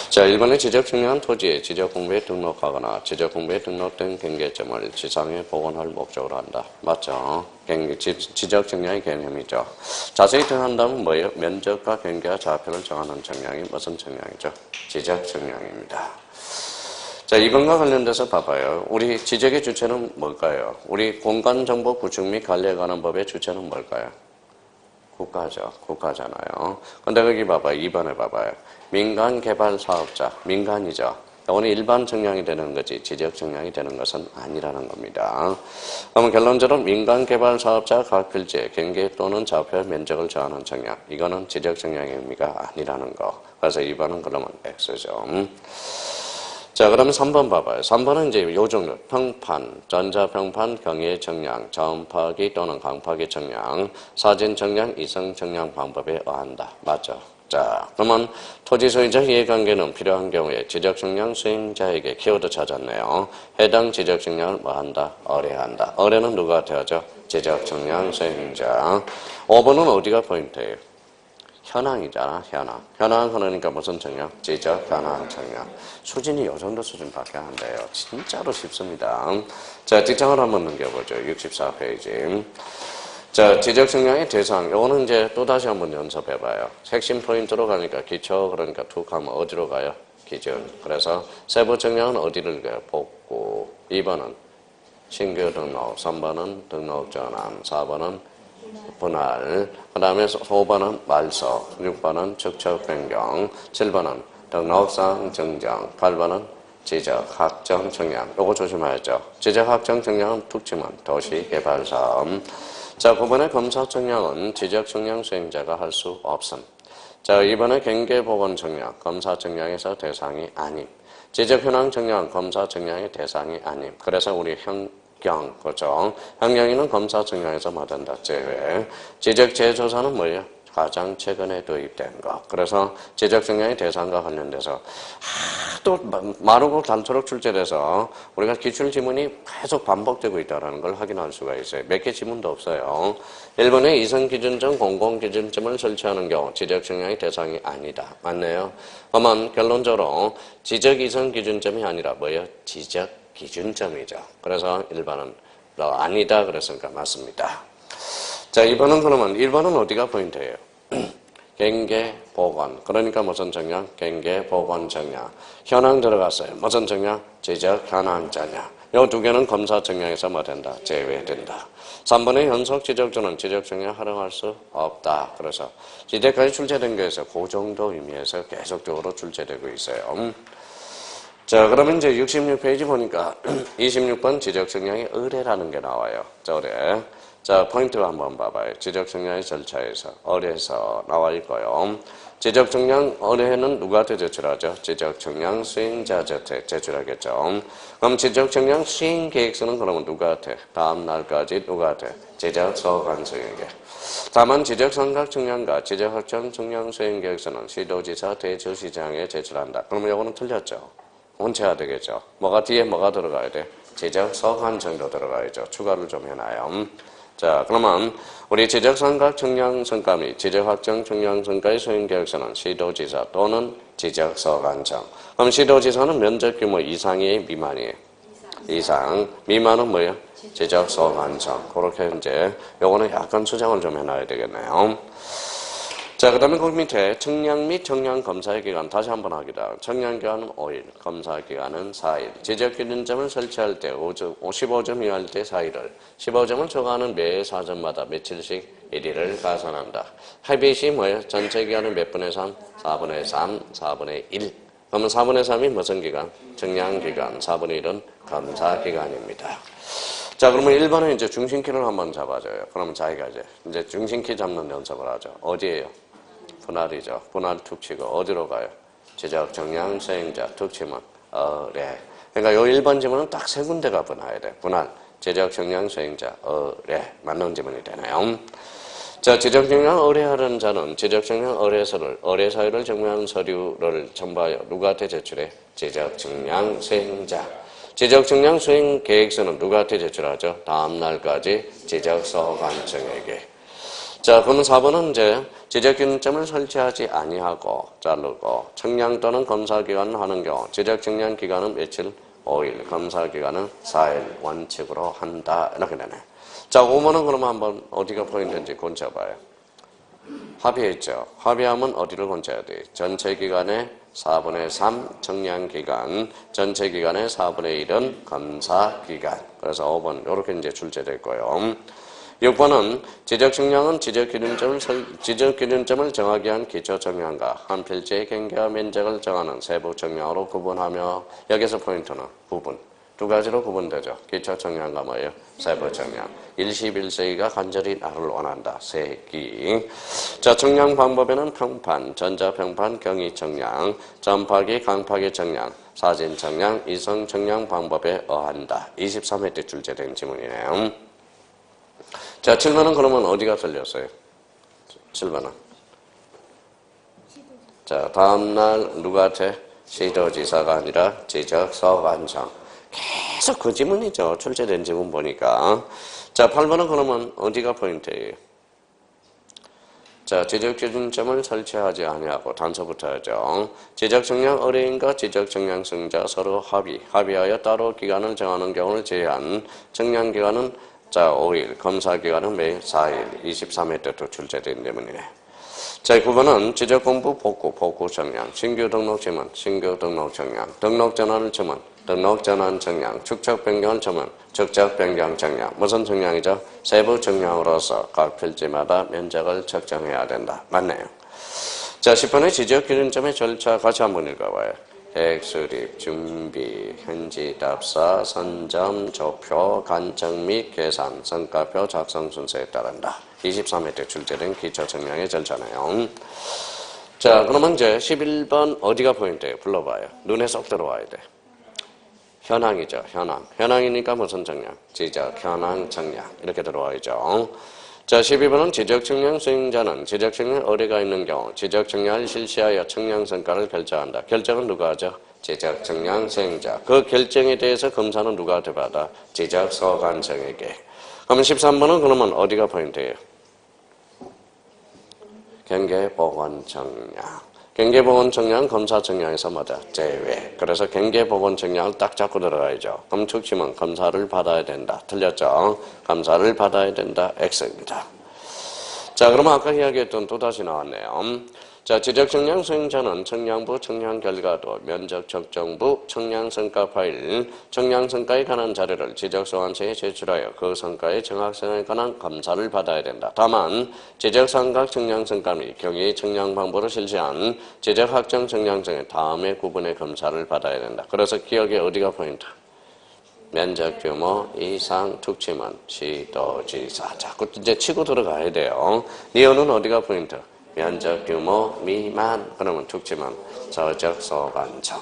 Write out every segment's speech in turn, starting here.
자, 1번에 지적 측량한 토지에 지적 공부에 등록하거나 지적 공부에 등록된 경계점을 지상에 복원할 목적으로 한다. 맞죠? 지적 측량의 개념이죠. 자세히 들어간다면 뭐예요? 면적과 경계와 좌표를 정하는 측량이 무슨 측량이죠? 지적 측량입니다. 자, 이번과 관련돼서 봐봐요. 우리 지적의 주체는 뭘까요? 우리 공간정보 구축 및 관리에 관한 법의 주체는 뭘까요? 국가죠. 국가잖아요. 근데 거기 봐봐요. 2번에 봐봐요. 민간개발사업자, 민간이죠. 이거는 일반 측량이 되는 거지 지적 측량이 되는 것은 아니라는 겁니다. 그러면 결론적으로 민간개발사업자 각 필지의 경계 또는 좌표의 면적을 정하는 측량. 이거는 지적 측량의 의미가 아니라는 거. 그래서 2번은 그러면 X죠. 자, 그러면 3번 봐봐요. 3번은 이제 요 종류. 평판, 전자평판, 경의 측량, 저음파기 또는 강파기 측량, 사진 측량, 이성 측량 방법에 의한다. 맞죠? 자, 그러면 토지 소유자 이해관계는 필요한 경우에 지적 측량 수행자에게 키워드 찾았네요. 해당 지적 측량을 뭐 한다? 의뢰한다. 의뢰는 누가 되어죠? 지적 측량 수행자. 5번은 어디가 포인트예요? 현황이잖아, 현황. 현황 그러니까 무슨 측량? 지적 현황 측량. 수준이 이 정도 수준밖에 안 돼요. 진짜로 쉽습니다. 자, 뒷장을 한번 넘겨보죠. 64페이지. 자, 지적 측량의 대상. 요거는 이제 또다시 한번 연습해봐요. 핵심 포인트로 가니까 기초, 그러니까 툭 하면 어디로 가요? 기준. 그래서 세부 측량은 어디를 가요? 복구. 2번은 신규 등록. 3번은 등록 전환. 4번은 분할, 그 다음에 5번은 말소, 6번은 축척 변경, 7번은 등록상 증정, 8번은 지적 확정 측량. 요거 조심하였죠. 지적 확정 측량은 특징은 도시개발사업. 자, 9번의 검사 측량은 지적 측량 수행자가 할 수 없음. 자, 2번의 경계보건 측량, 검사 측량에서 대상이 아님. 지적 현황 측량, 검사 측량의 대상이 아님. 그래서 우리 그렇죠. 환경인은 검사 측량에서 받는다. 제외. 지적 재조사는 뭐예요? 가장 최근에 도입된 거. 그래서 지적 측량의 대상과 관련돼서 또 마르고 닳도록 출제돼서 우리가 기출 지문이 계속 반복되고 있다는 걸 확인할 수가 있어요. 몇 개 지문도 없어요. 1번에 이성기준점, 공공기준점을 설치하는 경우 지적 측량의 대상이 아니다. 맞네요. 그러면 결론적으로 지적 이성기준점이 아니라 뭐예요? 지적 기준점이죠. 그래서 1번은 아니다 그랬으니까 맞습니다. 자, 2번은 그러면 1번은 어디가 포인트예요? 경계 보건. 그러니까 무슨 측량? 경계 보건 측량. 현황 들어갔어요. 무슨 측량? 지적 현황 측량. 이 두 개는 검사 측량에서 뭐 된다? 제외된다. 3번의 현속 지적조는 지적 측량 활용할 수 없다. 그래서 이때까지 출제된 거에서 그 정도 의미에서 계속적으로 출제되고 있어요. 자, 그러면 이제 66페이지 보니까 26번 지적 측량의 의뢰라는 게 나와요. 자, 의뢰. 자, 포인트를 한번 봐봐요. 지적 측량의 절차에서 의뢰에서 나와 있고요. 지적 측량 의뢰는 누구한테 제출하죠? 지적 측량 수행자한테 제출하겠죠. 그럼 지적 측량 수행 계획서는 그러면 누구한테? 다음 날까지 누구한테? 지적 서관수에게. 다만 지적 삼각 측량과 지적 확정 측량 수행 계획서는 시도지사 대주시장에 제출한다. 그러면 이거는 틀렸죠. 원체화 되겠죠. 뭐가 뒤에 뭐가 들어가야 돼? 지적 서관 정도 들어가야죠. 추가를 좀 해놔요. 자, 그러면 우리 지적 삼각 측량 성과 및 지적 확정 측량 성과의 수행 계획서는 시도지사 또는 지적 서관청. 그럼 시도지사는 면적 규모 이상이에요, 미만이에요? 이상. 미만은 뭐예요? 지적 서관청. 그렇게 이제 요거는 약간 수정을 좀 해놔야 되겠네요. 자, 그 다음에 거기 밑에 측량 및 측량 검사의 기간 다시 한번 하기다. 측량 기간은 5일, 검사 기간은 4일. 지적 기준점을 설치할 때 15점 이하일 때 4일을, 15점을 초과하는 매 4점마다 며칠씩 1일을 가산한다. 합의시 뭐예요? 전체 기간은 몇 분의 3? 4분의 3, 4분의 1. 그러면 4분의 3이 무슨 기간? 측량 기간. 4분의 1은 검사 기간입니다. 자, 그러면 1번은 이제 중심키를 한번 잡아줘요. 그러면 자기가 이제 중심키 잡는 연습을 하죠. 어디에요? 분할이죠. 분할 툭 치고 어디로 가요? 지적 측량 수행자 툭 치면 의뢰. 그러니까 요 1번 지문은 딱 세 군데가 분할이 돼. 분할, 지적 측량 수행자, 의뢰. 맞는 지문이 되네요. 자, 지적증명 의뢰하는 자는 지적증명 의뢰 사유를 증명하는 서류를 첨부하여 누구한테 제출해? 지적증명 수행자. 지적증명 수행 계획서는 누구한테 제출하죠? 다음 날까지 지적서관청에게. 자, 그러면 4번은 이제 지적균점을 설치하지 아니하고 자르고 청량 또는 검사기간을 하는 경우 지적청량 기간은 며칠? 5일, 검사기간은 4일 원칙으로 한다. 이렇게 되네. 자, 5번은 그러면 한번 어디가 포인트인지 곤쳐봐요. 합의했죠. 합의하면 어디를 곤쳐야 돼? 전체 기간의 4분의 3 청량기간, 전체 기간의 4분의 1은 검사기간. 그래서 5번 이렇게 이제 출제될 거예요. 6번은 지적청량은 지적기준점을 정하기 위한 기초청량과 한 필지의 경계와 면적을 정하는 세부청량으로 구분하며 여기서 포인트는 구분. 두 가지로 구분되죠. 기초청량과 뭐예요? 세부청량. 21세기가 간절히 나를 원한다. 세기. 자, 청량 방법에는 평판, 전자평판, 경위청량, 전파기, 강파기 청량, 사진청량, 이성청량 방법에 의한다. 23회 때 출제된 지문이네요. 자, 7번은 그러면 어디가 틀렸어요? 7번은. 자, 다음날 누구한테? 시도지사가 아니라 지적서관청. 계속 그 지문이죠. 출제된 지문 보니까. 자, 8번은 그러면 어디가 포인트예요? 자, 지적기준점을 설치하지 아니하고 단서부터 하죠. 지적청량 의뢰인과 지적청량승자 서로 합의하여 따로 기간을 정하는 경우를 제외한 청량기간은 자, 5일, 검사기간은 매일 4일, 23회 때도 출제된 때문이네. 자, 9번은 지적공부 복구 청량, 신규 등록 지문, 신규 등록 청량, 등록 전환을 지문, 등록 전환 청량, 축적 변경을 지문, 축적 변경 청량. 무슨 청량이죠? 세부 청량으로서 각 필지마다 면적을 측정해야 된다. 맞네요. 자, 10번의 지적기준점의 절차 같이 한번 읽어봐요. 계획 수립, 준비, 현지 답사, 선점, 조표, 간청 및 계산, 성과표 작성 순서에 따른다. 23회 때 출제된 기초청량의 절차네요. 자, 그러면 이제 11번 어디가 포인트예요? 불러봐요. 눈에 쏙 들어와야 돼. 현황이죠. 현황이니까 무슨 청량? 지적, 현황, 청량. 이렇게 들어와야죠. 자, 12번은 지적청량 수행자는 지적청량 의뢰가 있는 경우 지적청량을 실시하여 청량성과를 결정한다. 결정은 누가 하죠? 지적청량 수행자. 그 결정에 대해서 검사는 누구한테 받아? 지적서관청에게. 그럼 13번은 그러면 어디가 포인트예요? 경계보건청량. 경계보건청량 검사청량에서 뭐다? 제외. 그래서 경계보건청량을 딱 잡고 들어가야죠. 그럼 축심은 검사를 받아야 된다. 틀렸죠? 검사를 받아야 된다. X입니다. 자, 그러면 아까 이야기했던 또다시 나왔네요. 자, 지적청량 수행자는 청량부 청량 결과도 면적 측정부 청량성과 파일, 청량성과에 관한 자료를 지적소관청에 제출하여 그 성과의 정확성에 관한 검사를 받아야 된다. 다만 지적삼각 청량성과 및 경위 청량 방법으로 실시한 지적확정 청량성의 다음의 구분의 검사를 받아야 된다. 그래서 기억에 어디가 포인트? 면적 규모 이상 특침은 시도지사. 자꾸 이제 치고 들어가야 돼요. 니은은 어디가 포인트? 면적 규모 미만. 그러면 특침은 저적소관청.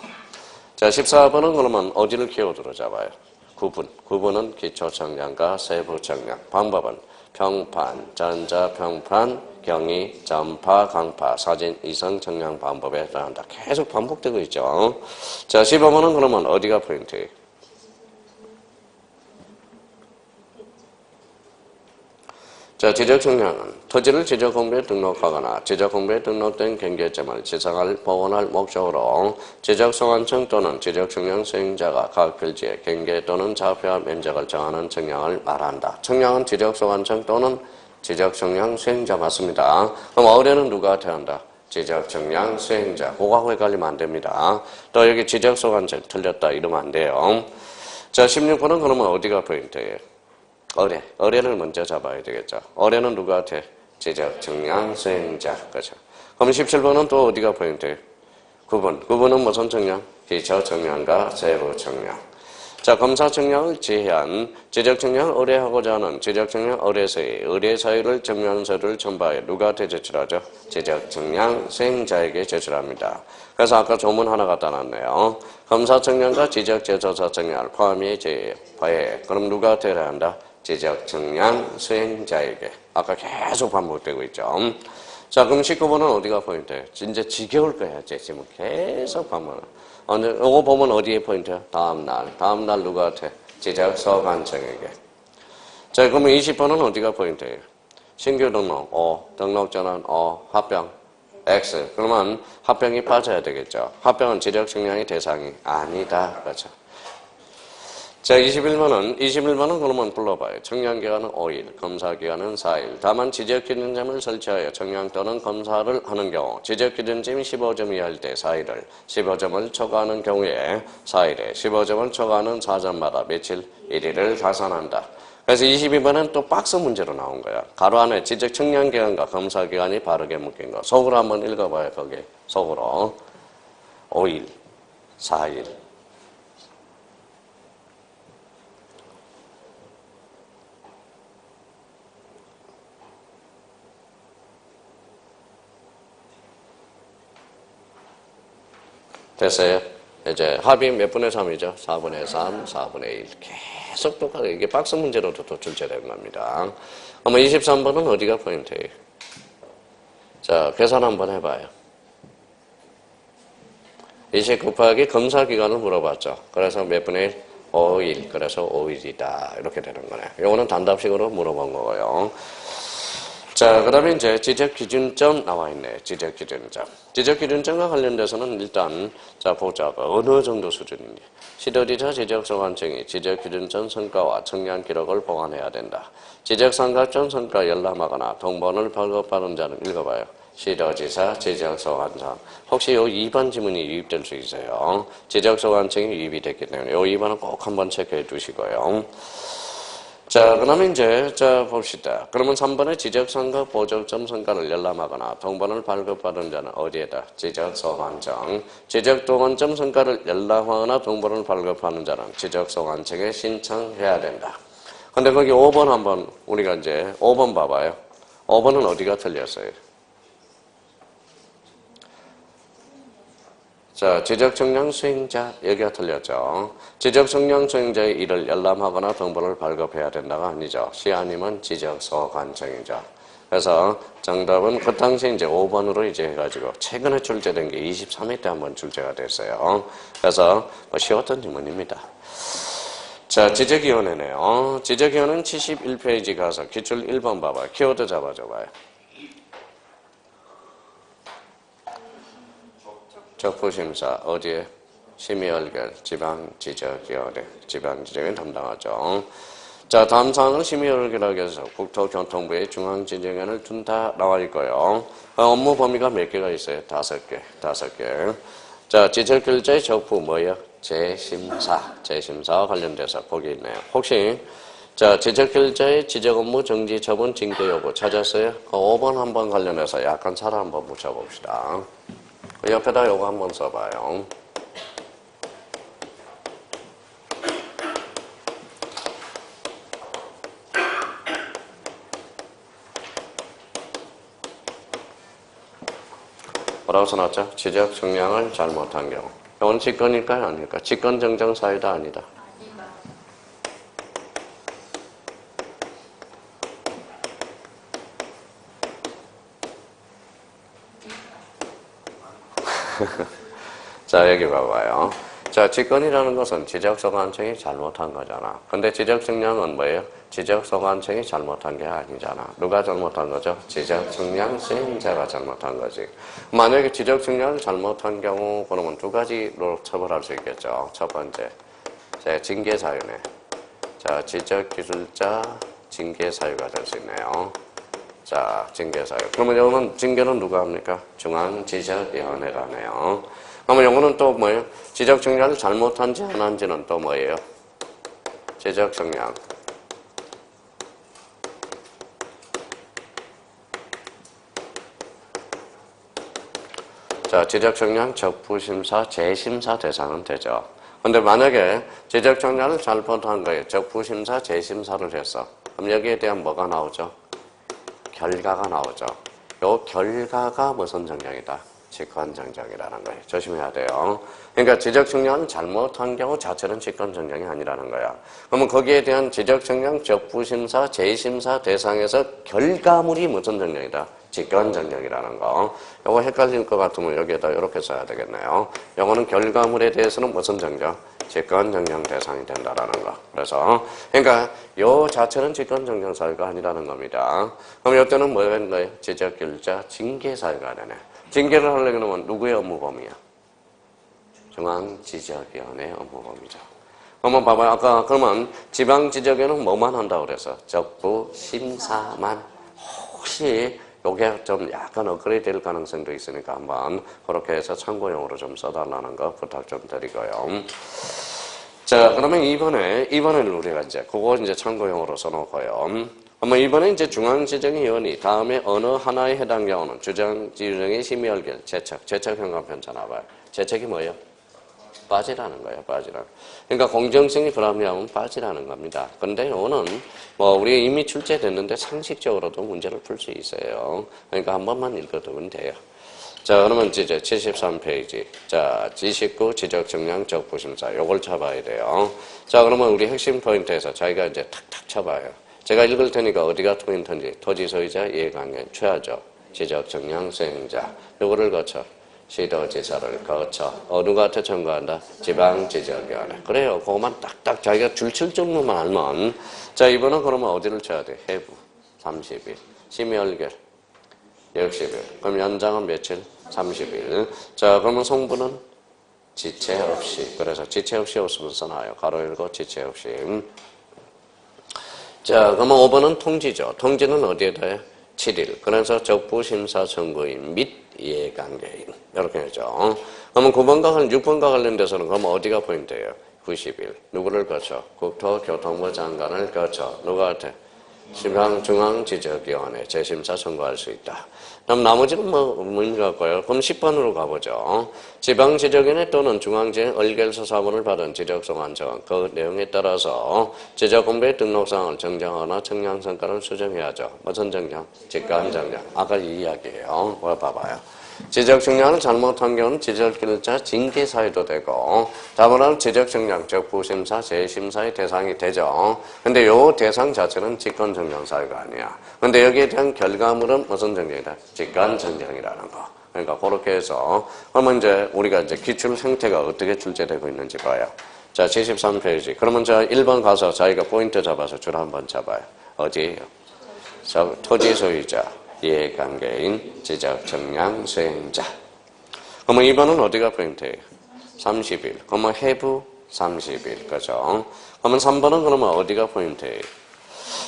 자, 14번은 그러면 어디를 키워드로 잡아요? 구분은 기초청량과 세부청량. 방법은 평판, 전자평판, 경위, 전파, 강파, 사진, 이성 청량 방법에 따른다. 계속 반복되고 있죠. 자, 15번은 그러면 어디가 포인트예요? 자, 지적청량은 토지를 지적공부에 등록하거나 지적공부에 등록된 경계점을 지상할 복원할 목적으로 지적소관청 또는 지적청량 수행자가 각 필지의 경계 또는 좌표와 면적을 정하는 청량을 말한다. 청량은 지적소관청 또는 지적청량 수행자 맞습니다. 그럼 의뢰는 누구한테 한다? 지적청량 수행자. 그거하고 헷갈리면 안 됩니다. 또 여기 지적소관청 틀렸다 이러면 안 돼요. 자, 16번은 그러면 어디가 포인트예요? 의뢰를 먼저 잡아야 되겠죠. 의뢰는 누구한테? 지적청량 수행자. 그렇죠. 그럼 17번은 또 어디가 포인트예요? 구분은 무슨 청량? 기초청량과 세부청량. 자, 검사청량을 제외한 지적청량을 의뢰하고자 하는 지적청량 의뢰 사유를 증명하는 서류를 첨부하여 누구한테 제출하죠? 지적청량 수행자에게 제출합니다. 그래서 아까 조문 하나 갖다 놨네요. 검사청량과 지적제조사청량을 포함해 제외. 그럼 누구한테 해야 한다? 지적 측량 수행자에게. 아까 계속 반복되고 있죠. 자, 그럼 19번은 어디가 포인트예요? 진짜 지겨울 거야, 지금 계속 반복. 이거 보면 어디에 포인트야? 다음날 누구한테? 지적 서관청에게. 자, 그러면 20번은 어디가 포인트예요? 신규 등록, O. 등록자는 O. 합병, X. 그러면 합병이 빠져야 되겠죠. 합병은 지적 측량의 대상이 아니다. 그렇죠. 자, 21번은 그러면 불러봐요. 측량기간은 5일, 검사기간은 4일. 다만 지적기준점을 설치하여 측량 또는 검사를 하는 경우 지적기준점이 15점 이하일 때 4일을, 15점을 초과하는 경우에 4일에, 15점을 초과하는 4점마다 며칠? 1일을 가산한다. 그래서 22번은 또 박스 문제로 나온 거야. 가로 안에 지적 측량기간과 검사기간이 바르게 묶인 거. 속으로 한번 읽어봐요. 거기 속으로. 5일, 4일. 됐어요? 이제 합이 몇 분의 3이죠? 4분의 3, 4분의 1. 계속 똑같아요. 이게 박스 문제로도 또 출제된 겁니다. 그러면 23번은 어디가 포인트예요? 자, 계산 한번 해봐요. 20 곱하기 검사 기간을 물어봤죠. 그래서 몇 분의 1? 5일. 그래서 5일이다. 이렇게 되는 거네요. 이거는 단답식으로 물어본 거고요. 자, 그 다음에 이제 지적기준점 나와 있네. 지적기준점. 지적기준점과 관련돼서는 일단, 자, 보자. 어느 정도 수준인지. 시도지사 지적소관청이 지적기준점 성과와 측량 기록을 보관해야 된다. 지적삼각점 성과 열람하거나 동본을 발급받은 자는 읽어봐요. 시도지사 지적소관청. 혹시 요 2번 지문이 유입될 수 있어요. 지적소관청이 유입이 됐기 때문에 요 2번은 꼭 한번 체크해 두시고요. 자, 그 다음에 이제, 자, 봅시다. 그러면 3번에 지적선거 보적점 성과를 열람하거나 동본을 발급받은 자는 어디에다? 지적소관청. 지적동원점 성과를 열람하거나 동본을 발급하는 자는 지적소관청에 신청해야 된다. 근데 거기 5번 한번, 우리가 이제 5번 봐봐요. 5번은 어디가 틀렸어요? 자, 지적측량 수행자, 여기가 틀렸죠. 지적측량 수행자의 일을 열람하거나 동본을 발급해야 된다가 아니죠. 시 아니면 지적소관청이죠. 그래서 정답은 그 당시에 이제 5번으로 이제 해가지고 최근에 출제된 게 23회 때 한번 출제가 됐어요. 그래서 뭐 쉬웠던 질문입니다. 자, 지적위원회네요. 지적위원회는 71페이지 가서 기출 1번 봐봐요. 키워드 잡아줘봐요. 적부심사 어디에? 심의얼결 지방지적위원회 지방지적위원회 담당하죠. 자, 다음 사항은 심의얼결하기 위해서 국토교통부의 중앙지적위원회를 둔다 나와 있고요. 업무 범위가 몇 개가 있어요? 5개. 자, 지적결자의 적부 뭐예요? 재심사와 관련돼서 거기 있네요. 혹시 자, 지적결자의 지적업무 정지 처분 징계 여부 찾았어요? 5번 한번 관련해서 약간 차를 한번 붙여봅시다. 옆에다 요거 한번 써봐요. 뭐라고 써놨죠? 지적 측량을 잘못한 경우. 이건 직권일까요? 아닐까? 직권 정정 사유다 아니다? 자, 여기 봐봐요. 자, 직권이라는 것은 지적소관청이 잘못한 거잖아. 근데 지적측량은 뭐예요? 지적소관청이 잘못한 게 아니잖아. 누가 잘못한 거죠? 지적측량 수행자가 잘못한 거지. 만약에 지적측량을 잘못한 경우, 그러면 두 가지로 처벌할 수 있겠죠. 첫 번째, 자, 징계사유네. 자, 지적기술자 징계사유가 될 수 있네요. 자, 징계사유. 그러면 이거는 징계는 누가 합니까? 중앙지적위원회가 하네요. 그러면 이거는 또 뭐예요? 지적측량을 잘못한지 안 한지는 또 뭐예요? 지적측량. 자, 지적측량 적부심사, 재심사 대상은 되죠. 근데 만약에 지적측량을 잘못한 거예요. 적부심사, 재심사를 했어. 그럼 여기에 대한 뭐가 나오죠? 결과가 나오죠. 요 결과가 무슨 정량이다? 직권정정이라는 거예요. 조심해야 돼요. 그러니까 지적정량은 잘못한 경우 자체는 직권정정이 아니라는 거야. 그러면 거기에 대한 지적정량, 적부심사, 재심사 대상에서 결과물이 무슨 정령이다? 직권정정이라는 거. 요거 헷갈릴 것 같으면 여기에다 이렇게 써야 되겠네요. 요거는 결과물에 대해서는 무슨 정정? 직권정정 대상이 된다라는 거. 그래서 그러니까 요 자체는 직권정정 사유가 아니라는 겁니다. 그럼 이때는 뭐가 되는 거예요? 지적결자, 징계사유가 되네. 징계를 하려고 하면 누구의 업무범위야? 중앙지적위원회 업무범위죠. 그러면 봐봐요. 아까 그러면 지방지적위원회는 뭐만 한다고 그래서? 적부 심사만. 혹시 요게 좀 약간 업그레이드 될 가능성도 있으니까 한번 그렇게 해서 참고용으로 좀 써달라는 거 부탁 좀 드리고요. 자, 그러면 이번에는 우리가 이제 그거 이제 참고용으로 써놓고요. 그러면 이번에 이제 중앙지정위원회 다음에 어느 하나에 해당 경우는 주장지정의 심의얼결, 제척 현관 편차나봐요. 제척이 뭐예요? 빠지라는 거예요, 빠지라는. 그러니까 공정성이 불합리하면 빠지라는 겁니다. 근데 이거는 뭐 우리 이미 출제됐는데 상식적으로도 문제를 풀 수 있어요. 그러니까 한 번만 읽어두면 돼요. 자, 그러면 이제 73페이지. 자, 지식구, 지적정량, 적부심사. 요걸 쳐봐야 돼요. 자, 그러면 우리 핵심 포인트에서 자기가 이제 탁탁 쳐봐요. 제가 읽을 테니까 어디가 포인트인지 토지소유자, 이해관계, 최하죠. 지적정량, 수행자. 요거를 거쳐. 시도지사를 거쳐 어느한테 청구한다? 지방지적위원회. 그래요. 그것만 딱딱 자기가 줄칠 정도만 알면. 자, 이번은 그러면 어디를 쳐야 돼? 해부 30일, 심의얼결 60일. 그럼 연장은 며칠? 30일. 자, 그러면 성분은 지체 없이. 그래서 지체 없이 없으면 써놔요. 가로 열고 지체 없이. 자, 그러면 5번은 통지죠. 통지는 어디에다 해요? 7일. 그래서 적부심사 청구인 및 이해관계인. 이렇게 하죠. 그러면 9번과 6번과 관련돼서는 그럼 어디가 포인트예요? 90일. 누구를 거쳐? 국토교통부 장관을 거쳐. 누구한테? 지방중앙지적위원회 재심사 청구할 수 있다. 그럼 나머지는 뭐 의미가 없고요. 그럼 10번으로 가보죠. 지방지적위원회 또는 중앙지행 얼결서 사본을 받은 지적소관 정원 그 내용에 따라서 지적공부의 등록사항을 정정하거나 청량성과를 수정해야죠. 무슨 정정? 직관정정. 아까 이 이야기예요. 봐봐요. 지적정량을 잘못한 경우는 지적결자 징계사유도 되고 다음으로는 지적정량 적부심사 재심사의 대상이 되죠. 근데 요 대상 자체는 직권정정사유가 아니야. 근데 여기에 대한 결과물은 무슨 정정이다? 직관정정이라는 거. 그러니까 그렇게 해서 그러면 이제 우리가 이제 기출 형태가 어떻게 출제되고 있는지 봐요. 자, 73페이지. 그러면 자 1번 가서 자기가 포인트 잡아서 줄 한번 잡아요. 어디예요? 토지 소유자. 이해관계인, 지적정량, 수행자. 그러면 2번은 어디가 포인트예요? 30일. 그러면 해부 30일. 그죠? 그러면 3번은 그러면 어디가 포인트예요?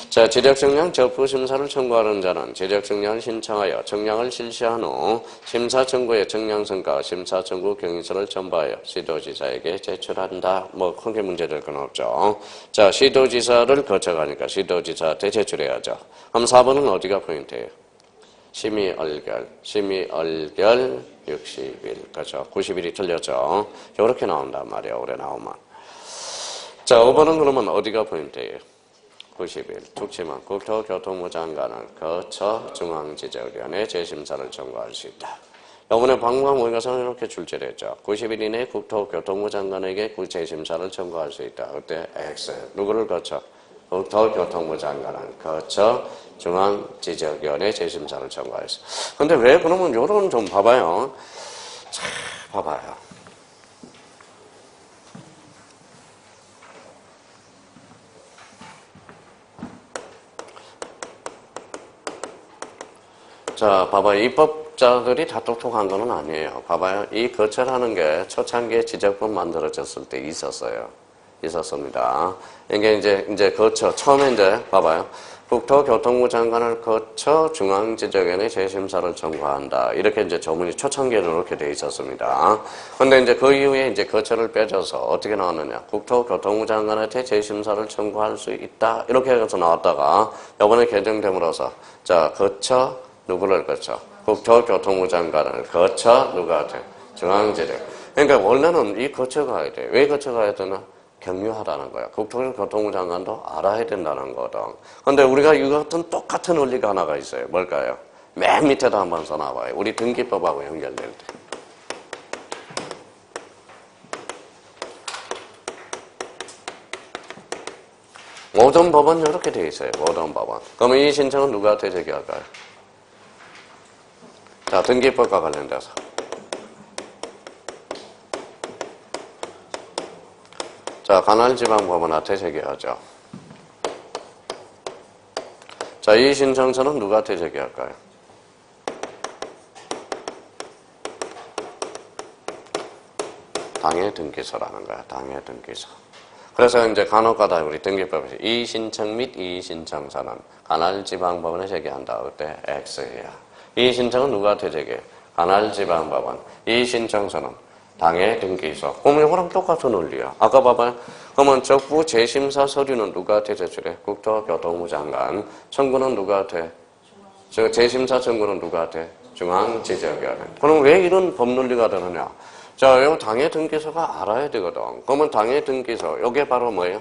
자, 지적정량 적부심사를 청구하는 자는 지적정량을 신청하여 정량을 실시한 후 심사청구의 정량성과 심사청구 경위서를 첨부하여 시도지사에게 제출한다. 뭐 크게 문제될 건 없죠. 자, 시도지사를 거쳐가니까 시도지사한테 제출해야죠. 그럼 4번은 어디가 포인트예요? 심의얼결 60일. 그죠? 90일이 틀렸죠? 이렇게 나온단 말이에요. 올해 나오면. 자, 5번은 그러면 어디가 포인트예요? 90일. 툭치면 국토교통부 장관을 거쳐 중앙지적위원회 재심사를 청구할 수 있다. 이번에 방과 모의고사는 이렇게 출제를 했죠. 90일 이내에 국토교통부 장관에게 재심사를 청구할 수 있다. 그때 X. 누구를 거쳐? 국토교통부 장관을 거쳐 중앙지적위원회 재심사를 청구했어. 근데 왜 그러면 요런 좀 봐봐요. 자, 봐봐요. 자, 봐봐요. 입법자들이 다 똑똑한 건 아니에요. 봐봐요. 이 거쳐라는 게 초창기에 지적법 만들어졌을 때 있었습니다. 이게 이제 거쳐. 처음에 이제 봐봐요. 국토교통부 장관을 거쳐 중앙지적위원회 재심사를 청구한다. 이렇게 이제 조문이 초창기에는 이렇게 돼 있었습니다. 근데 이제 그 이후에 이제 거쳐를 빼줘서 어떻게 나왔느냐. 국토교통부 장관한테 재심사를 청구할 수 있다. 이렇게 해서 나왔다가 이번에 개정됨으로써 자, 거쳐 누구를 거쳐? 국토교통부 장관을 거쳐 누구한테? 중앙지적. 그러니까 원래는 이 거쳐가야 돼. 왜 거쳐가야 되나? 경유하라는 거야. 국토교통부 장관도 알아야 된다는 거다. 그런데 우리가 이거 같은 똑같은 원리가 하나가 있어요. 뭘까요? 맨 밑에다 한번 써놔봐요. 우리 등기법하고 연결될 때. 모든 법은 이렇게 돼 있어요. 모든 법은. 그러면 이 신청은 누구한테 제기할까요? 자, 등기법과 관련돼서. 자, 관할지방법원한테 제기하죠. 자, 이 신청서는 누구한테 제기할까요? 당해 등기소라는 거야. 당해 등기소. 그래서 이제 간혹가다 우리 등기법에서 이 신청 및 이 신청서는 관할지방법원에 제기한다. 그때 X야. 이 신청은 누구한테 제기해? 관할지방법원. 이 신청서는 당해 등기소. 그러면 이거랑 똑같은 논리야. 아까 봐봐요. 그러면 적부 재심사 서류는 누구한테 제출해? 국토교통부 장관. 청구는 누구한테? 저 재심사 청구는 누구한테? 중앙지적위원회. 그럼 왜 이런 법논리가 되느냐? 자, 요 당해 등기소가 알아야 되거든. 그러면 당해 등기소, 요게 바로 뭐예요?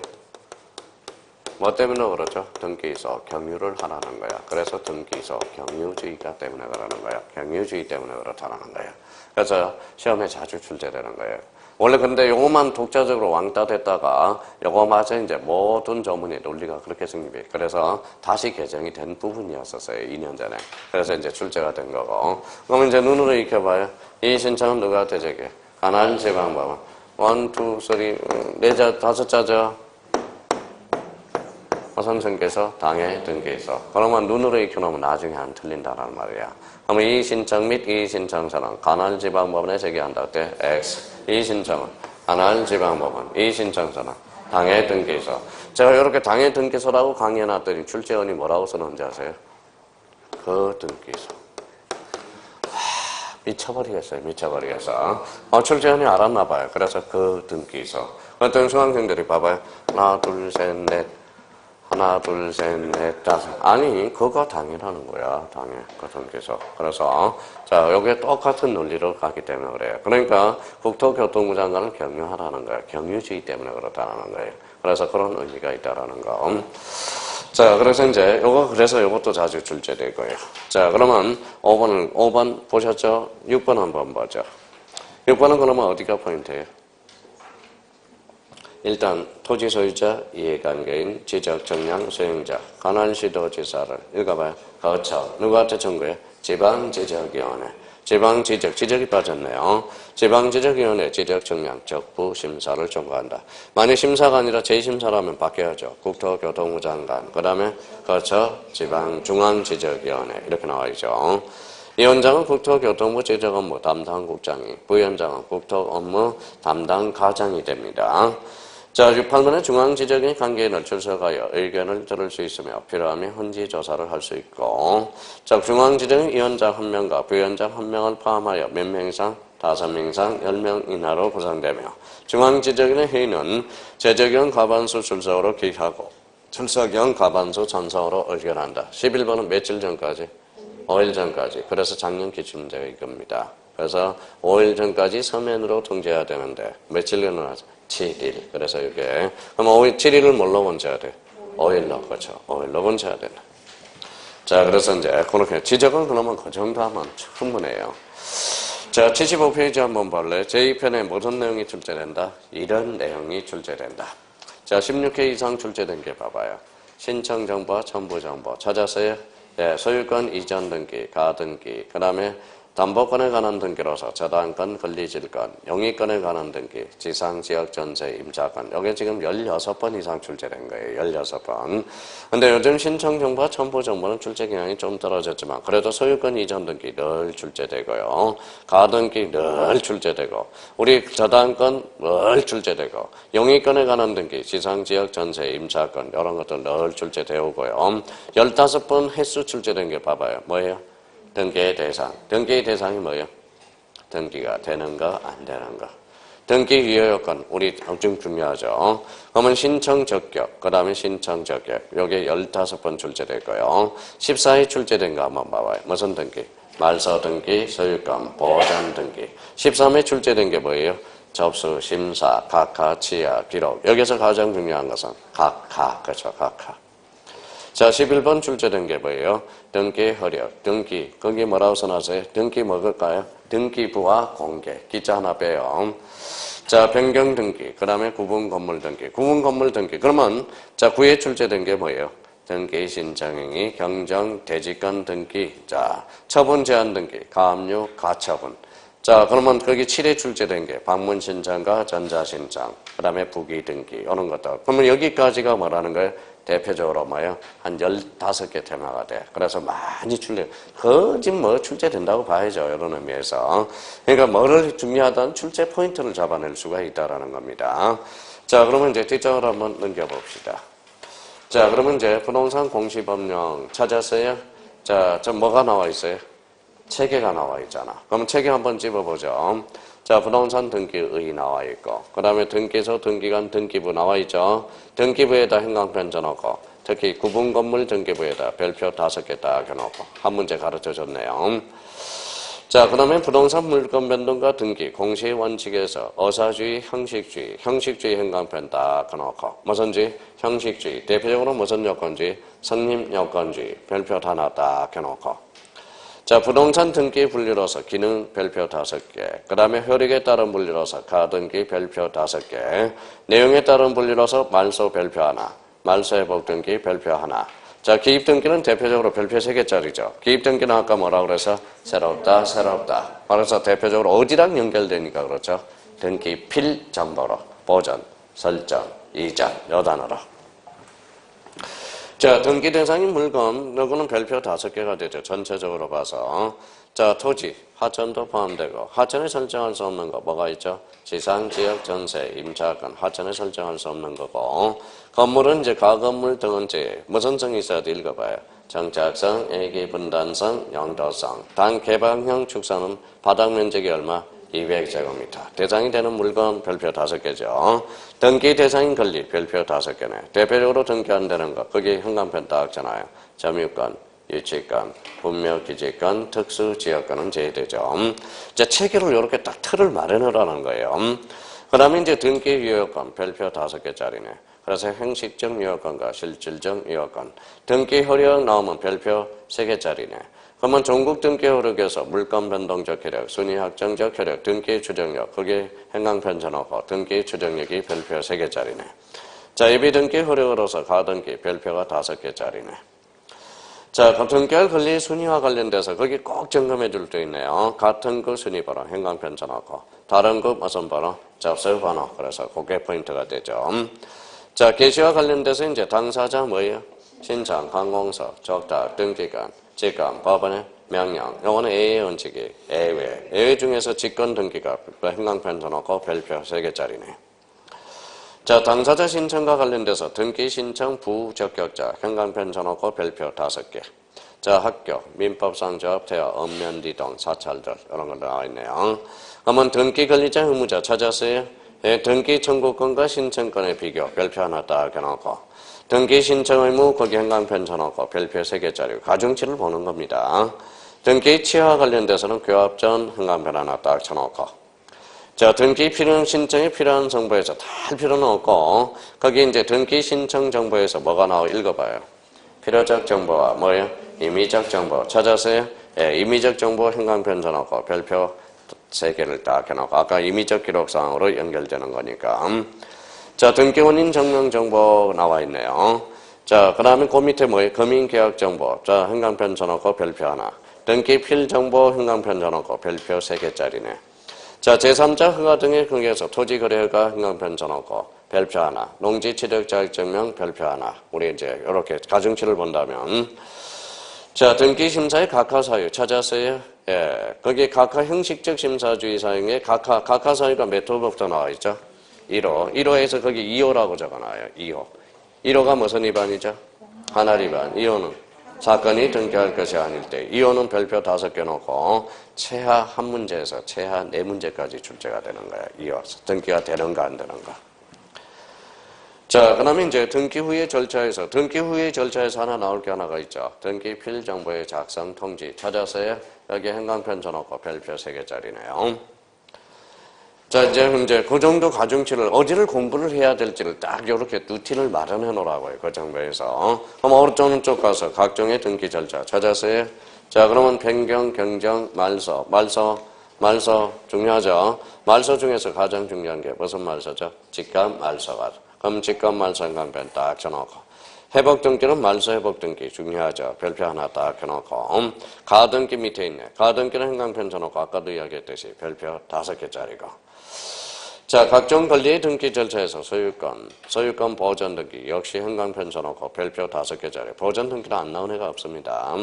뭐 때문에 그러죠? 등기소, 경유를 하라는 거야. 그래서 등기소, 경유주의가 때문에 그러는 거야. 경유주의 때문에 그렇다는 거야. 그래서 시험에 자주 출제되는 거예요. 원래 근데 요거만 독자적으로 왕따 됐다가 요거마저 이제 모든 조문의 논리가 그렇게 성립해. 그래서 다시 개정이 된 부분이었었어요. 2년 전에. 그래서 이제 출제가 된 거고. 그러면 이제 눈으로 익혀봐요. 이 신청은 누구한테 제기해? 관할지방법원. 1, 2, 3, 4자, 5자죠. 선생께서 당해 등기소. 그러면 눈으로 익혀놓으면 나중에 안 틀린다는 말이야. 그러면 이 신청 및 이 신청서는 관할지방법원에 제기한다. 그때 X. 이 신청은 관할지방법원. 이 신청서는 당해 등기소. 제가 이렇게 당해 등기소라고 강의해놨더니 출제원이 뭐라고 써놓은지 아세요? 그 등기소. 미쳐버리겠어요. 미쳐버리겠어. 출제원이 알았나 봐요. 그래서 그 등기소. 그랬더니 수강생들이 봐봐요. 하나, 둘, 셋, 넷. 하나, 둘, 셋, 넷, 다섯. 아니, 그거 당연하는 거야. 당해. 그 등기소. 그래서, 자, 여기에 똑같은 논리로 가기 때문에 그래요. 그러니까, 국토교통부 장관을 경유하라는 거야. 경유주의 때문에 그렇다는 거예요. 그래서 그런 의미가 있다라는 거. 자, 그래서 이제, 그래서 요것도 자주 출제될 거예요. 자, 그러면 5번 보셨죠? 6번 한번 보죠. 6번은 그러면 어디가 포인트예요? 일단, 토지 소유자, 이해관계인, 지적, 정량, 수행자, 관할시도지사를 읽어봐요. 거쳐. 누구한테 청구해? 지방지적위원회. 지적이 빠졌네요. 지방지적위원회 지적 정량 적부 심사를 청구한다. 만약 심사가 아니라 재심사라면 바뀌어야죠. 국토교통부 장관. 그 다음에 거쳐 중앙지적위원회 이렇게 나와 있죠. 위원장은 국토교통부 지적업무 담당 국장이, 부위원장은 국토업무 담당 과장이 됩니다. 자, 6판문의 중앙지적인 관계인을 출석하여 의견을 들을 수 있으며 필요하면 헌지 조사를 할 수 있고, 자, 중앙지적인 위원장 1명과 부위원장 1명을 포함하여 몇 명 이상? 5명 이상 10명 이하로 구성되며, 중앙지적인의 회의는 재적위원 과반수 출석으로 기획하고 출석위원 과반수 찬성으로 의견한다. 11번은 며칠 전까지? 5일 전까지. 그래서 작년 기출문제가 이겁니다. 그래서 5일 전까지 서면으로 통지해야 되는데 며칠 전까지? 7일. 그래서 이게 그럼 7일을 뭘로 번째야 돼? 5일로. 그렇죠. 5일로 번째야 된다. 자, 그래서 이제 그렇게 지적은 그러면 그 정도 하면 충분해요. 자, 75페이지 한번 볼래? 제2편에 무슨 내용이 출제된다? 이런 내용이 출제된다. 자, 16회 이상 출제된 게 봐봐요. 신청 정보와 첨부 정보 찾았어요? 네, 소유권 이전 등기, 가등기, 그 다음에 담보권에 관한 등기로서 저당권, 권리질권, 영위권에 관한 등기, 지상지역 전세, 임차권. 여기 지금 16번 이상 출제된 거예요. 16번. 근데 요즘 신청정보와 첨부정보는 출제 기량이 좀 떨어졌지만 그래도 소유권 이전 등기 늘 출제되고요. 가등기 늘 출제되고 우리 저당권 늘 출제되고 영위권에 관한 등기, 지상지역 전세, 임차권 이런 것들 늘 출제되고요. 15번 횟수 출제된 게 봐봐요. 뭐예요? 등기의 대상. 등기의 대상이 뭐예요? 등기가 되는 거, 안 되는 거. 등기 유효 요건, 우리 엄청 중요하죠. 그러면 신청 적격, 그 다음에 신청 적격. 요게 15번 출제될 거예요. 14회 출제된 거 한번 봐봐요. 무슨 등기? 말소 등기, 소유권, 보전 등기. 13회 출제된 게 뭐예요? 접수, 심사, 각하, 취하, 기록. 여기서 가장 중요한 것은 각하, 그렇죠, 각하. 자, 11번 출제된 게 뭐예요? 등기 허력, 등기. 거기 뭐라고 써놨어요? 등기 먹을까요? 등기부와 공개. 기자 하나 빼요. 자, 변경 등기. 그 다음에 구분 건물 등기. 구분 건물 등기. 그러면, 자, 9에 출제된 게 뭐예요? 등기 신청행위, 경정, 대지권 등기. 자, 처분 제한 등기. 가압류, 가처분. 자, 그러면 거기 7에 출제된 게 방문 신청과 전자 신청. 그 다음에 부기 등기. 이런 것들. 그러면 여기까지가 뭐라는 거예요? 대표적으로 뭐예요? 한 15개 테마가 돼. 그래서 많이 거짓 출제된다고 봐야죠. 이런 의미에서. 그러니까 뭐를 중요하다는 출제 포인트를 잡아낼 수가 있다라는 겁니다. 자, 그러면 이제 뒷장으로 한번 넘겨봅시다. 자, 그러면 이제 부동산 공시법령 찾았어요? 자, 좀 뭐가 나와 있어요? 체계가 나와 있잖아. 그럼 체계 한번 집어보죠. 자, 부동산 등기의 나와 있고, 그 다음에 등기소, 등기관, 등기부 나와 있죠. 등기부에다 행강편 줘놓고, 특히 구분 건물 등기부에다 별표 5개 딱 해놓고, 한 문제 가르쳐 줬네요. 자, 그 다음에 부동산 물건 변동과 등기, 공시 원칙에서 어사주의, 형식주의, 형식주의 행강편 딱 해놓고, 무슨지? 형식주의. 대표적으로 무슨 요건주의? 성립 요건주의. 별표 하나 딱 해놓고, 자, 부동산 등기 분류로서 기능 별표 5개, 그 다음에 효력에 따른 분류로서 가등기 별표 5개, 내용에 따른 분류로서 말소 별표 하나, 말소 회복 등기 별표 하나. 자, 기입 등기는 대표적으로 별표 3개짜리죠. 기입 등기는 아까 뭐라고 그래서 새롭다, 새롭다. 그래서 대표적으로 어디랑 연결되니까 그렇죠? 등기 필 정보로 보전, 설정, 이전, 요 단어로. 자, 등기 대상인 물건, 이거는 별표 5개가 되죠. 전체적으로 봐서. 자, 토지, 하천도 포함되고, 하천에 설정할 수 없는 거 뭐가 있죠? 지상, 지역, 전세, 임차권, 하천에 설정할 수 없는 거고, 건물은 이제 가건물 등원제, 무슨 성이 있어야 돼? 읽어봐요. 정착성, 애기 분단성, 영도성. 단 개방형 축사는 바닥 면적이 얼마? 200제곱미터. 대상이 되는 물건 별표 5개죠. 등기 대상인 권리 별표 5개네. 대표적으로 등기 안 되는 거. 거기 현관편 딱 잖아요. 점유권, 유치권, 분묘기지권, 특수지역권은 제외되죠. 자, 체계를 이렇게 딱 틀을 마련하라는 거예요. 그 다음에 이제 등기 유효권 별표 5개짜리네. 그래서 형식적 유효권과 실질적 유효권. 등기 효력 나오면 별표 3개짜리네. 그러면 전국 등기 효력에서 물건 변동적 효력, 순위 확정적 효력, 등기 추정력, 거기에 행강편 쳐놓고 등기 추정력이 별표 3개짜리네. 자, 예비 등기 효력으로서 가등기 별표가 5개짜리네. 자, 등기할 권리 순위와 관련돼서 거기 꼭 점검해 줄 수 있네요. 같은 그 순위 번호, 행강편 쳐놓고 다른 그 무슨 번호, 접수 번호. 그래서 그게 포인트가 되죠. 자, 개시와 관련돼서 이제 당사자 뭐예요? 신청, 관공서, 적탁, 등기관, 직권, 법원의 명령. 요거는 A의 원칙이 예외. 예외 중에서 직권 등기가 행강편 쳐놓고 별표 3개짜리네. 자, 당사자 신청과 관련돼서 등기 신청 부적격자 행강편 쳐놓고 별표 5개. 자, 학교, 민법상 조합, 태아, 읍면, 이동, 사찰들 이런 거 나와 있네요. 그러면 등기 권리자 의무자 찾았어요? 예, 등기 청구권과 신청권의 비교 별표 하나 딱 해놓고 등기 신청 의무 거기 행강편 쳐놓고 별표 3개짜리 가중치를 보는 겁니다. 등기 취하와 관련돼서는 교합 전 행강편 하나 딱 쳐놓고 자, 등기 필요 신청에 필요한 정보에서 다 할 필요는 없고 거기 이제 등기 신청 정보에서 뭐가 나와 읽어봐요. 필요적 정보와 뭐예요? 임의적 정보 찾았어요? 예, 임의적 정보 행강편 쳐놓고 별표 3개를 딱 해놓고 아까 임의적 기록사항으로 연결되는 거니까 자, 등기 원인 증명 정보 나와 있네요. 자, 그 다음에 그 밑에 뭐예요? 금인 계약 정보. 자, 행강편 쳐놓고 별표 하나. 등기 필 정보 행강편 쳐놓고 별표 3개짜리네. 자, 제3자 허가 등의 근거에서 토지 거래 허가 행강편 쳐놓고 별표 하나. 농지 취득 자격 증명 별표 하나. 우리 이제 이렇게 가중치를 본다면 자, 등기 심사의 각하 사유 찾았어요? 예, 거기 각하 형식적 심사주의 사용에 각하 사유가 몇 호부터 나와 있죠? 1호. 1호에서 거기 2호라고 적어놔요. 2호. 1호가 무슨 위반이죠? 하나 위반. 2호는 사건이 등기할 것이 아닐 때. 2호는 별표 5개 놓고 최하 한 문제에서 최하 4문제까지 출제가 되는 거야. 2호. 등기가 되는가 안 되는가. 자, 그 다음에 이제 등기 후의 절차에서 하나 나올 게 하나가 있죠. 등기 필 정보의 작성 통지 찾았어요? 여기 행강편 쳐놓고 별표 3개짜리네요. 자, 이제 그 정도 가중치를 어디를 공부를 해야 될지를 딱 이렇게 루틴을 마련해 놓으라고요. 그 장부에서. 그럼 어느 쪽 가서 각종의 등기 절차 찾았어요? 자, 그러면 변경, 경정, 말소 중요하죠. 말소 중에서 가장 중요한 게 무슨 말소죠? 직감 말소가. 그럼 직감 말소 행강편 딱 쳐놓고. 회복 등기는 말소 회복 등기 중요하죠. 별표 하나 딱 켜놓고. 가등기 밑에 있네. 가등기는 행강편 쳐놓고 아까도 이야기했듯이 별표 5개짜리고. 자, 각종 권리의 등기 절차에서 소유권 보전 등기 역시 행강편 쳐놓고 별표 5개짜리. 보전 등기는 안 나온 애가 없습니다.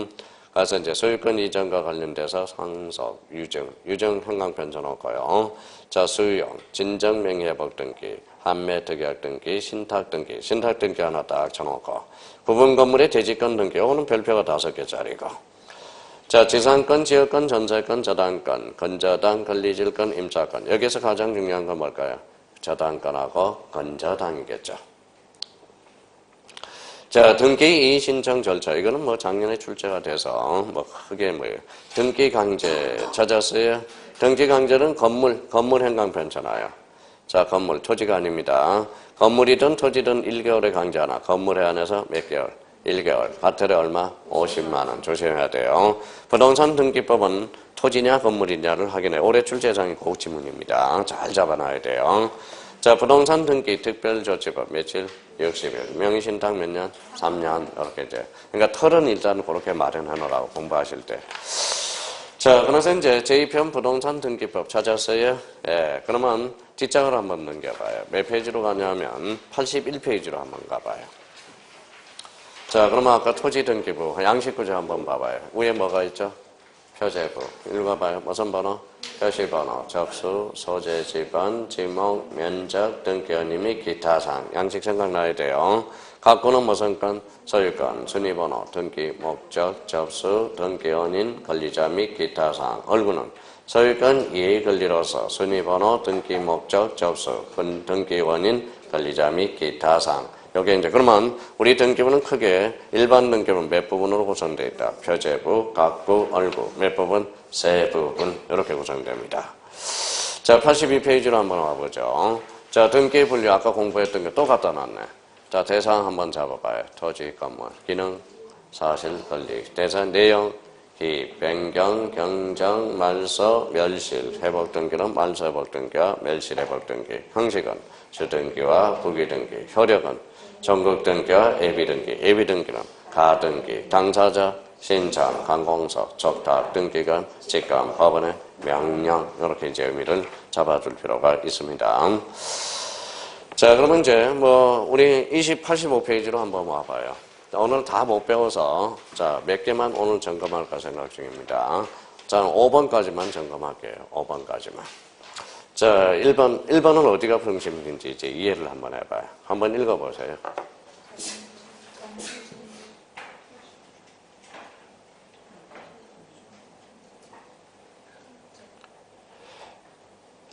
그래서 이제 소유권 이전과 관련돼서 상속, 유증 행강편 쳐놓고요. 자, 수용, 진정 명의회복 등기, 판매 특약 등기, 신탁 등기 하나 딱 쳐놓고. 부분 건물의 대지권 등기, 이거는 별표가 5개짜리고. 자, 지상권, 지역권, 전세권, 저당권, 건저당, 권리질권, 임차권. 여기서 가장 중요한 건 뭘까요? 저당권하고 건저당이겠죠. 자, 등기 이의신청 절차. 이거는 뭐 작년에 출제가 돼서 뭐 크게 뭐예요. 등기 강제 찾았어요? 등기 강제는 건물 행강편잖아요. 자, 건물, 토지가 아닙니다. 건물이든 토지든 1개월에 강제하나. 건물에 한해서 몇 개월? 1개월. 과태료 얼마? 50만 원. 조심해야 돼요. 부동산 등기법은 토지냐 건물이냐를 확인해. 올해 출제 예상이 그 지문입니다. 잘 잡아놔야 돼요. 자, 부동산 등기 특별조치법 며칠? 60일. 명의신탁 몇 년? 3년. 이렇게 이제. 그러니까 털은 일단 그렇게 마련해 놓으라고 공부하실 때. 자, 그래서 이제 제2편 부동산 등기법 찾았어요? 예. 그러면 뒷장을 한번 넘겨봐요. 몇 페이지로 가냐면 81페이지로 한번 가봐요. 자, 그러면 아까 토지 등기부 양식구조 한번 봐봐요. 위에 뭐가 있죠? 표제부. 읽어봐요. 무슨 번호? 표시번호, 접수, 소재 지번, 지목, 면적, 등기원인 및 기타 사항. 양식 생각나야 돼요. 각구는 무슨 건? 소유권, 순위번호, 등기, 목적, 접수, 등기원인, 권리자 및 기타 사항. 얼구는 소유권 이해 권리로서 순위번호, 등기, 목적, 접수, 등기원인, 권리자 및 기타 사항. 여기 이제 그러면 우리 등기부는 크게 일반 등기부는 몇 부분으로 구성되어 있다. 표제부, 각부, 얼구. 몇 부분? 세 부분. 이렇게 구성됩니다. 자, 82페이지로 한번 와보죠. 자, 등기 분류 아까 공부했던 게 또 갖다 놨네. 자, 대상 한번 잡아봐요. 토지, 건물, 기능, 사실, 권리. 대상, 내용, 기, 변경, 경정, 말소, 멸실. 회복 등기는 말소 회복 등기와 멸실 회복 등기. 형식은 주등기와 부기등기. 효력은 전국 등기와 예비 등기. 예비 등기는 가등기, 당사자, 신청, 관공서, 적탁, 등기관, 직감, 법원의 명령. 이렇게 이제 의미를 잡아줄 필요가 있습니다. 자, 그러면 이제 우리 85페이지로 한번 와봐요. 오늘 다 못 배워서 자, 몇 개만 오늘 점검할까 생각 중입니다. 자, 5번까지만 점검할게요. 5번까지만. 자, 1번은 어디가 중심인지 이제 이해를 한번 해봐요. 한번 읽어보세요.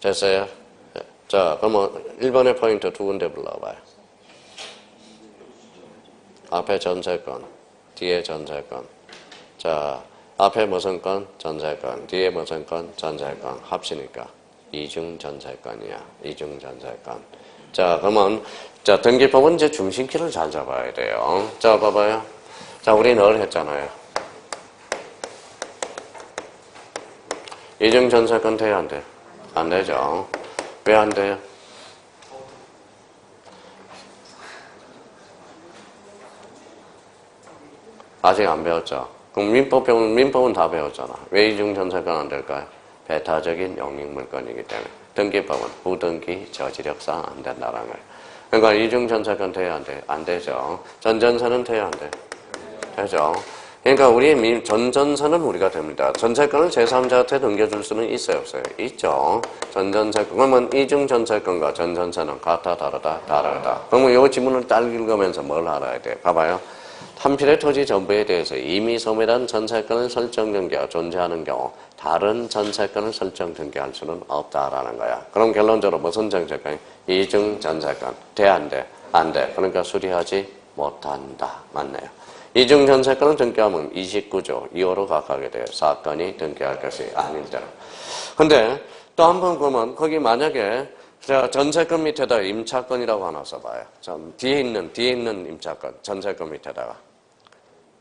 됐어요? 자, 그러면 1번의 포인트 두 군데 불러봐요. 앞에 전세권, 뒤에 전세권. 자, 앞에 무슨 건? 전세권. 뒤에 무슨 건? 전세권. 합치니까 이중 전세권이야. 이중 전세권. 자, 그러면 자, 등기법은 이제 중심키를 잘 잡아야 돼요. 자, 봐봐요. 자, 우리 늘 했잖아요. 이중 전세권 돼야 안 돼? 안 되죠. 왜 안 돼요? 아직 안 배웠죠. 그럼 민법은 다 배웠잖아. 왜 이중 전세권 안 될까요? 배타적인 영익물건이기 때문에. 등기법은 부등기 저지력상 안 된다는 거예요. 그러니까 이중 전세권 돼야 안 돼? 안 되죠. 전전세는 돼야 안 돼? 되죠. 그러니까 우리 전전세는 우리가 됩니다. 전세권을 제3자한테 넘겨줄 수는 있어요, 없어요? 있죠. 전전세권. 그러면 이중 전세권과 전전세는 같다, 다르다, 다르다. 그러면 이 지문을 딱 읽으면서 뭘 알아야 돼? 봐봐요. 한필의 토지 전부에 대해서 이미 소멸한 전세권을 설정 등기가 존재하는 경우 다른 전세권을 설정 등기할 수는 없다라는 거야. 그럼 결론적으로 무슨 전세권? 이중 전세권. 돼, 안 돼? 안 돼. 그러니까 수리하지 못한다. 맞네요. 이중 전세권을 등기하면 29조 2호로 각하게 돼요. 사건이 등기할 것이 아닐 때는. 근데 또 한 번 보면 거기 만약에 전세권 밑에다 임차권이라고 하나 써봐요. 뒤에 있는 임차권, 전세권 밑에다가.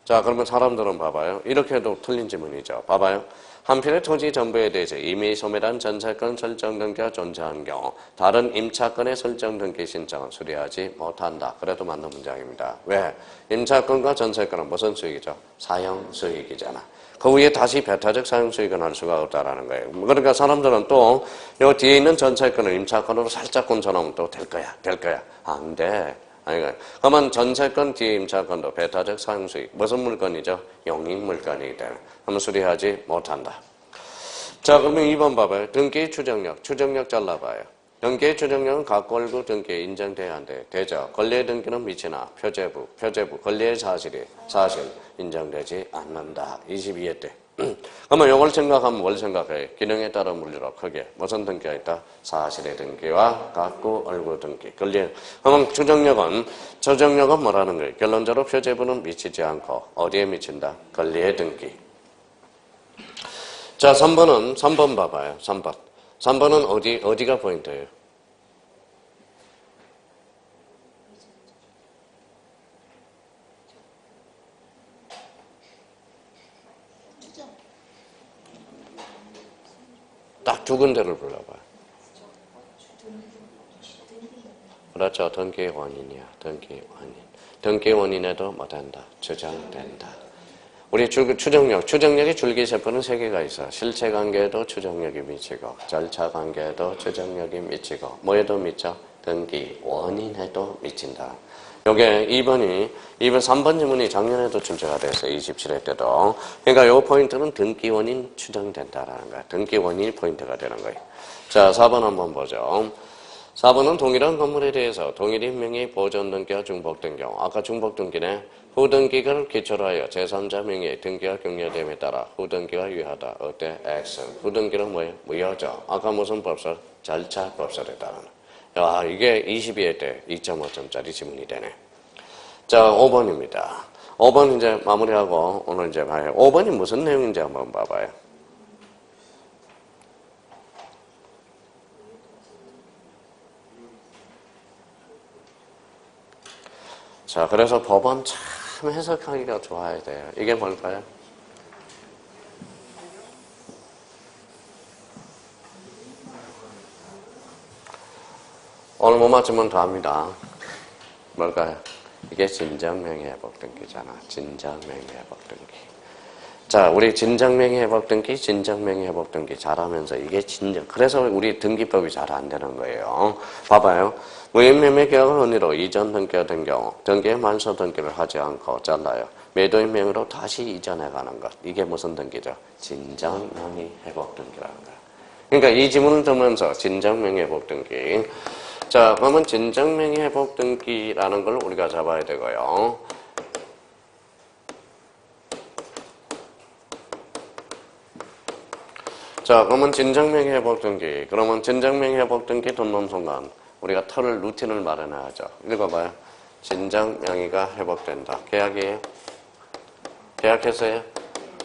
자, 그러면 사람들은 봐봐요. 이렇게 해도 틀린 지문이죠. 봐봐요. 한편의 토지 전부에 대해서 이미 소멸한 전세권 설정 등기가 존재한 경우 다른 임차권의 설정 등기 신청은 수리하지 못한다. 그래도 맞는 문장입니다. 왜? 임차권과 전세권은 무슨 수익이죠? 사용 수익이잖아. 그 위에 다시 배타적 사용 수익은 할 수가 없다라는 거예요. 그러니까 사람들은 또 요 뒤에 있는 전세권을 임차권으로 살짝 곤쳐놓으면 또 될 거야. 안 돼. 아니, 그러면 전세권 뒤에 임차권도 배타적 사용 수익. 무슨 물건이죠? 용익 물건이기 때문에. 그러면 수리하지 못한다. 자, 그러면 2번 봐봐요. 등기 추정력. 추정력 잘라봐요. 등기의 추정력은 각 권리구 등기에 인정돼야 한대. 되죠. 권리의 등기는 미치나 표제부, 권리의 사실 인정되지 않는다. 22회 때. 그러면 이걸 생각하면 뭘 생각해? 기능에 따라 물리로 크게. 무슨 등기가 있다? 사실의 등기와 각구 얼구 등기. 권리. 그러면 추정력은 뭐라는 거예요? 결론적으로 표제부는 미치지 않고 어디에 미친다? 권리의 등기. 자, 3번 봐봐요. 3번은 어디가 포인트예요? 딱 두 군데를 불러봐요. 그렇죠. 등기의 원인이야. 등기의 원인에도 못한다. 추정된다. 우리 추정력이 줄기세포는 3개가 있어. 실체관계에도 추정력이 미치고, 절차관계에도 추정력이 미치고, 뭐에도 미쳐? 등기, 원인에도 미친다. 요게 2번 3번 지문이 작년에도 출제가 됐어요. 27회 때도. 그러니까 요 포인트는 등기 원인 추정된다라는 거야. 등기 원인이 포인트가 되는 거예요. 자, 4번 한번 보죠. 4번은 동일한 건물에 대해서 동일인 명의 보존 등기가 중복된 경우, 아까 중복등기네. 후등기를 기초로 하여 제3자 명의의 등기가 격려됨에 따라 후등기가 유효하다. 어때? X. 후등기는 뭐예요? 무효죠. 아까 무슨 법설? 절차 법설에 따르는. 야, 이게 22회 때 2.5점짜리 지문이 되네. 자, 5번입니다. 5번 이제 마무리하고 오늘 이제 봐요. 5번이 무슨 내용인지 한번 봐봐요. 자, 그래서 법원 참 해석하기가 좋아야 돼요. 이게 뭘까요? 오늘 못 맞추면 더 합니다. 뭘까요? 이게 진정명의회복등기잖아. 진정명의회복등기. 자, 우리 진정명의회복등기, 진정명의회복등기 잘하면서 이게 그래서 우리 등기법이 잘 안 되는 거예요. 봐봐요. 무인매매계약을 언의로 이전 등기가 된 경우 등기의 말소 등기를 하지 않고 잘라요. 매도인 명의로 다시 이전해가는 것. 이게 무슨 등기죠? 진정명의회복등기라는 거예요. 그러니까 이 지문을 들으면서 진정명의회복등기. 자, 그러면 진정명의회복등기라는 걸 우리가 잡아야 되고요. 자, 그러면 진정명의회복등기. 그러면 진정명의회복등기 등록 순간 우리가 루틴을 마련해야죠. 읽어봐요. 진정명의가 회복된다. 계약이에요? 계약했어요?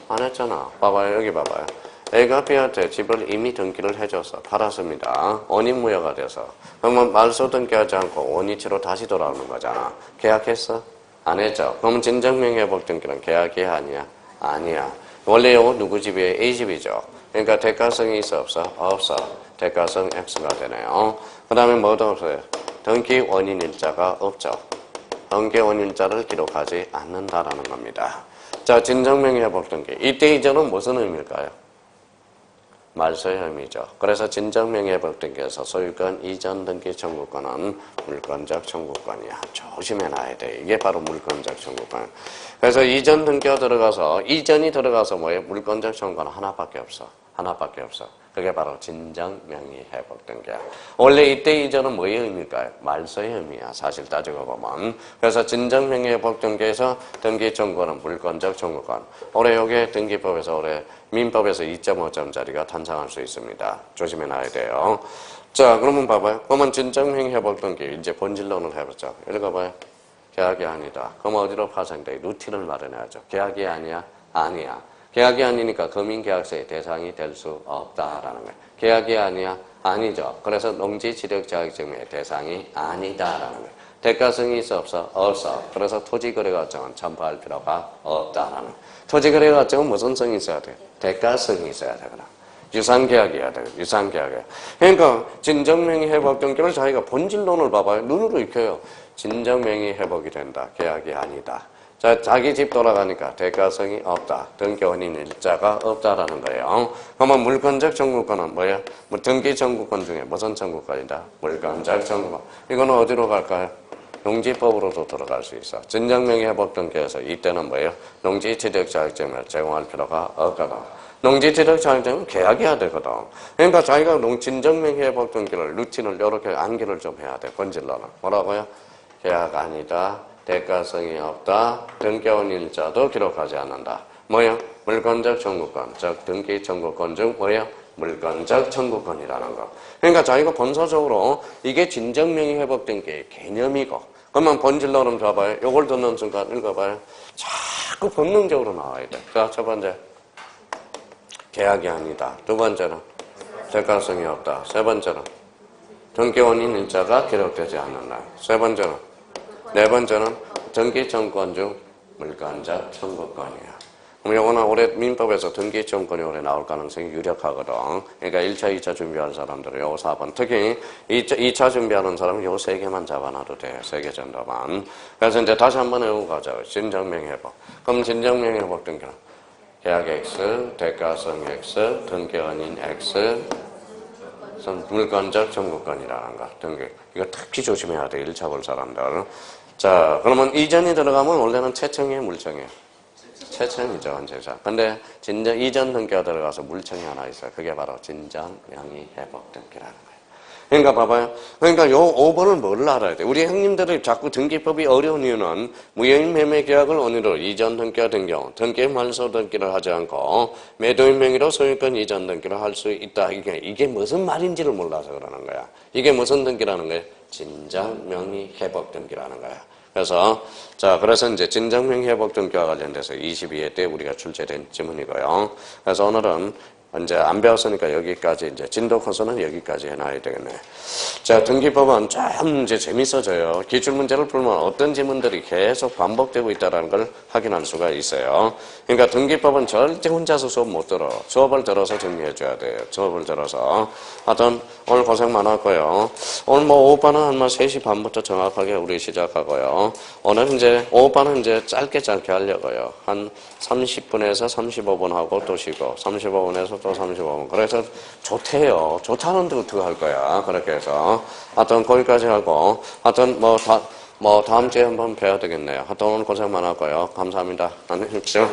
안 했잖아. 봐봐요. 여기 봐봐요. A가 B한테 집을 이미 등기를 해줘서 팔았습니다. 원인무효가 돼서. 그러면 말소 등기하지 않고 원위치로 다시 돌아오는 거잖아. 계약했어? 안 했죠. 그러면 진정명의회복등기는 계약이 아니야? 아니야. 원래 이거 누구 집이에요? A 집이죠. 그러니까 대가성이 있어? 없어? 없어. 대가성 X가 되네요. 그 다음에 뭐도 없어요? 등기 원인일자가 없죠. 등기 원인일자를 기록하지 않는다라는 겁니다. 자, 진정명의회복등기. 이때 이전은 무슨 의미일까요? 말소의 의미죠. 그래서 진정명의회복등기에서 소유권 이전 등기 청구권은 물권적 청구권이야. 조심해놔야 돼. 이게 바로 물권적 청구권. 그래서 이전 등기가 들어가서 이전이 들어가서 뭐예요? 물권적 청구권은 하나밖에 없어. 그게 바로 진정명의회복등기야. 원래 이때 이전은 뭐의 의미일까요? 말소의 의미야. 사실 따지고 보면. 그래서 진정명의회복등기에서 등기 청구권은 물권적 청구권. 올해 요게 등기법에서 올해 민법에서 2.5점짜리가 탄생할 수 있습니다. 조심해 놔야 돼요. 자, 그러면 봐봐요. 그러면 진정명의회복등기 이제 본질론을 해보죠. 읽어봐요. 계약이 아니다. 그럼 어디로 파생돼? 루틴을 마련해야죠. 계약이 아니야? 아니야. 계약이 아니니까 금인계약서의 대상이 될 수 없다라는 거예요. 계약이 아니야? 아니죠. 그래서 농지지력자격증명의 대상이 아니다라는 거예요. 대가성이 있어 없어? 없어. 그래서 토지거래과정은 첨부할 필요가 없다라는 거예요. 토지거래과정은 무슨 성이 있어야 돼? 대가성이 있어야 되거나. 유상계약이어야 돼. 유상계약이야. 그러니까 진정명의 회복 등기를 자기가 본질론을 봐봐요. 눈으로 익혀요. 진정명의 회복이 된다. 계약이 아니다. 자, 자기 집 돌아가니까 대가성이 없다. 등기원인 일자가 없다라는 거예요. 그러면 물권적 청구권은 뭐야? 등기 청구권 중에 무슨 청구권이다? 물권적 청구권. 이거는 어디로 갈까요? 농지법으로도 들어갈 수 있어. 진정명의 회복 등기에서 이때는 뭐예요? 농지지력자격증을 제공할 필요가 없거든. 농지지력자격증은 계약해야 되거든. 그러니까 자기가 진정명의 회복 등기를 루틴을 이렇게 암기를 좀 해야 돼. 본질로는. 뭐라고요? 계약 아니다. 대가성이 없다. 등기원 일자도 기록하지 않는다. 뭐야? 물권적 청구권, 즉 등기 청구권 중 뭐야? 물권적 청구권이라는 거. 그러니까 자기가 본서적으로 이게 진정명의 회복 등기의 개념이고, 그러면 본질로는 봐봐요. 요걸 듣는 순간 읽어봐요. 자꾸 본능적으로 나와야 돼. 자, 첫 번째. 계약이 아니다. 두 번째는 대가성이 없다. 세 번째는 등기원인 일자가 기록되지 않는다. 세 번째는 네 번째는 등기청구권 중 물권적 청구권이야. 그럼 이거는 올해 민법에서 등기청구권이 올해 나올 가능성이 유력하거든. 그러니까 1차, 2차 준비할 사람들은 요거 4번. 특히 2차 준비하는 사람은 요 3개만 잡아놔도 돼. 3개 정도만. 그래서 이제 다시 한번 외우고 가자고. 진정명회복. 그럼 진정명회복 등기는 계약 X, 대가성 X, 등기원인 X, 물권적 청구권이라는 거. 등기. 이거 특히 조심해야 돼. 1차 볼 사람들. 자, 그러면 이전이 들어가면 원래는 채청이에요, 물청이에요? 채청이죠, 원칙상. 근데 이전 등기가 들어가서 물청이 하나 있어요. 그게 바로 진정명의 회복 등기라는 거예요. 그러니까 봐봐요. 그러니까 요 5번을 뭘 알아야 돼? 우리 형님들이 자꾸 등기법이 어려운 이유는 무효인 매매 계약을 원인으로 이전 등기가 된 경우 등기 말소 등기를 하지 않고 매도인 명의로 소유권 이전 등기를 할 수 있다. 이게 무슨 말인지를 몰라서 그러는 거야. 이게 무슨 등기라는 거야? 진정명의 회복 등기라는 거야. 그래서 이제 진정명의 회복 등기와 관련돼서 22회 때 우리가 출제된 지문이고요. 그래서 오늘은 이제 안 배웠으니까 여기까지 이제 진도 코스는 여기까지 해놔야 되겠네. 자, 등기법은 좀 이제 재밌어져요. 기출문제를 풀면 어떤 지문들이 계속 반복되고 있다는 걸 확인할 수가 있어요. 그러니까 등기법은 절대 혼자서 수업 못 들어. 수업을 들어서 정리해줘야 돼요. 수업을 들어서. 하여튼 오늘 고생 많았고요. 오늘 오후반은 한 3시 반부터 정확하게 우리 시작하고요. 오늘 이제 오후반은 이제 짧게 하려고요. 한 30분에서 35분 하고 또 쉬고 35분에서 또 35분. 그래서 좋대요. 좋다는데 어떻게 할 거야. 그렇게 해서. 하여튼 거기까지 하고. 하여튼 다음 주에 한번 뵈야 되겠네요. 하여튼 오늘 고생 많았고요. 감사합니다. 안녕히 계십시오.